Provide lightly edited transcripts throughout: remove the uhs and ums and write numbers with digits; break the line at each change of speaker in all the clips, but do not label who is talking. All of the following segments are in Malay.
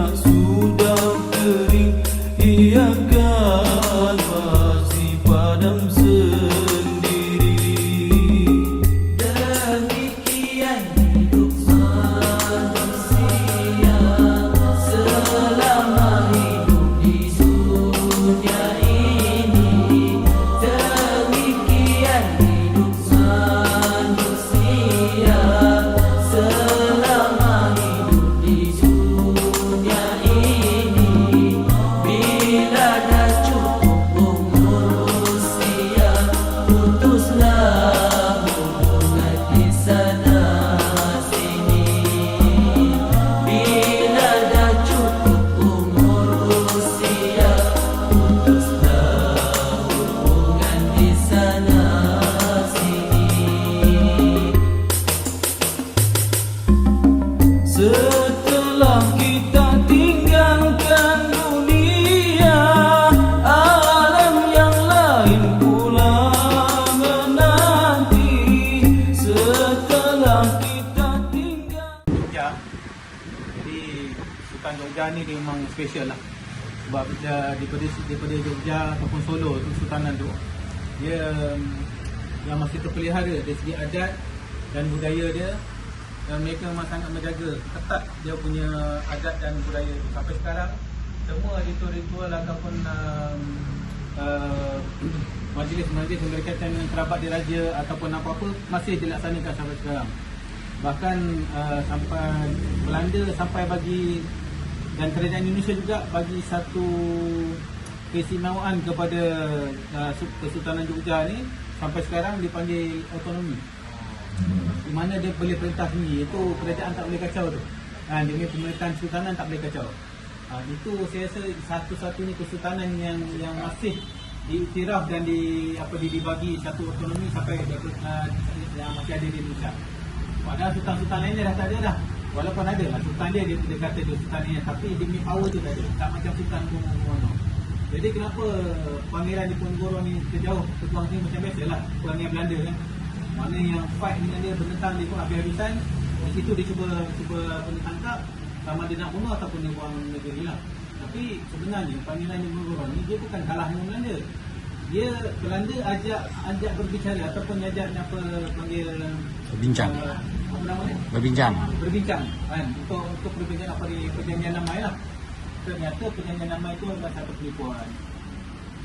minyak sudah kering, ia kan masih padam sendiri. Demikian hidup manusia selama hidup di dunia ini. Demikian hidup manusia selama hidup di dunia ini. Bila dah cukup umur usia, putuslah hubungan di sana sini. Bila dah cukup umur usia, putuslah hubungan di sana sini. Setelah kita tinggalkan dunia, alam yang lain pula menanti. Setelah kita tinggal
Jogja. Jadi Sultan Jogja ni dia memang special lah. Sebab daripada Jogja ataupun Solo tu, Sultanan tu, dia yang masih terpelihara dari segi adat dan budaya dia. Dan mereka memang sangat menjaga ketat dia punya adat dan budaya tu. Sampai sekarang semua ritual-ritual ataupun majlis-majlis yang berkaitan dengan kerabat diraja ataupun apa-apa masih dilaksanakan sampai sekarang. Bahkan sampai Belanda sampai bagi, dan kerajaan Indonesia juga bagi satu keistimewaan kepada Kesultanan Jogja ni, sampai sekarang dipanggil otonomi. Di mana dia boleh perintah sendiri, itu kerajaan tak boleh kacau tu. Dia punya pemerintahan sultanan tak boleh kacau. Itu saya rasa satu-satunya kesultanan yang masih diiktiraf dan dibagi satu otonomi sampai yang masih ada di Indonesia. Padahal sultan-sultan lainnya dah tak ada dah. Walaupun ada lah sultan dia kata dia sultan ni, tapi dia punya power tu tak ada. Tak macam sultan Bungkulu. Jadi kenapa pangeran Diponegoro ni terjauh terbuang ni macam biasalah pangeran Belanda kan. Mana yang fight dengan dia, berdentang dia pun habis-habisan. Di situ dia cuba tangkap, sama dia nak bunuh ataupun dia buang negeri lah. Tapi sebenarnya pangeran Diponegoro ni dia bukan kalah dengan Belanda. Dia Belanda ajak berbicara ataupun ajak panggil
berbincang.
Apa nama ni? Berbincang kan, untuk perbincangan apa di perjanjian damai lah. Ternyata perjanjian damai itu adalah satu penipuan.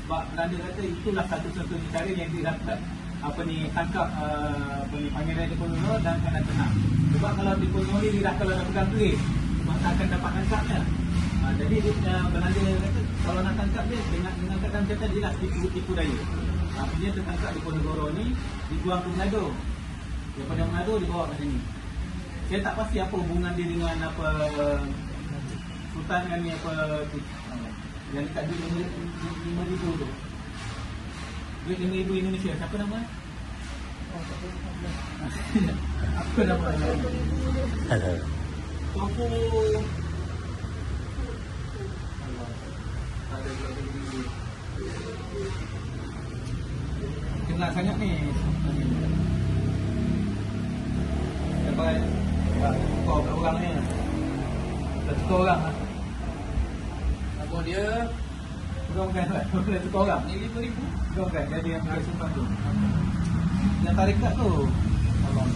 Sebab Belanda kata itulah satu-satunya cara yang didapat tangkap pangeran Diponegoro dan kena tenang. Sebab kalau Diponegoro ni dia kalau nak pegang duit, maka akan dapat tangkapnya. Jadi Belanda kata kalau nak tangkap dia dengan kata jelas tipu daya. Dia tertangkap Diponegoro ni, dibuang ke Manado. Daripada Manado dibawa ke sini. Saya tak pasti apa hubungan dia dengan sultan kan ni yang dekat duit 5,000 tu. Duit 5,000 Indonesia. Siapa nama? Apa nama? Tuanku. Kenal sangat ni. Dapat tukar kat orang ni. Dah tukar orang lah. Apa dia? Bukan boleh tukar orang. Ni 5,000. Bukan jadi yang pakai simpan tu. Yang tarikat tu. Abang.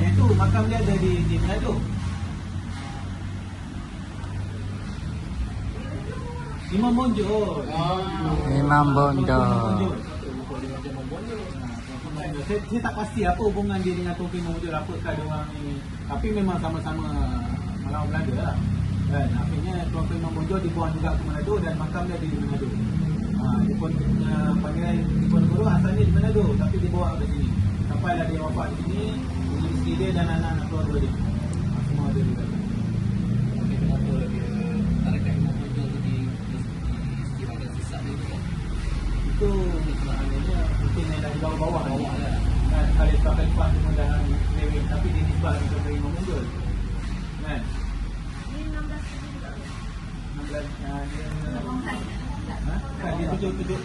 Yang tu makam dia ada di Manado. Imam Bonjol.
Imam Bonjol.
Saya tak pasti apa hubungan dia dengan Tunku Imam Bonjol, apakah dia orang ni. Tapi memang sama-sama melawan Belanda lah. Dan akhirnya Tunku Imam Bonjol dibuang juga ke Manado dan makam dia di Manado. Pangeran Diponegoro asalnya di Manado tapi dibawa ke sini. Sampailah dia wafat di sini, dengan isteri dia dan anak-anak keluarga dia. Semua ada di sana.
Kenapa dia tarikat Imam Bonjol tu di bahagian sesat dia tu?
Itu maknanya mungkin yang dah di bawah-bawah lah. Kan khalifah tu pun dah lewat, tapi dia nisbah kepada Imam Bonjol. Kan?
Ini 16 juga.
16 dia 7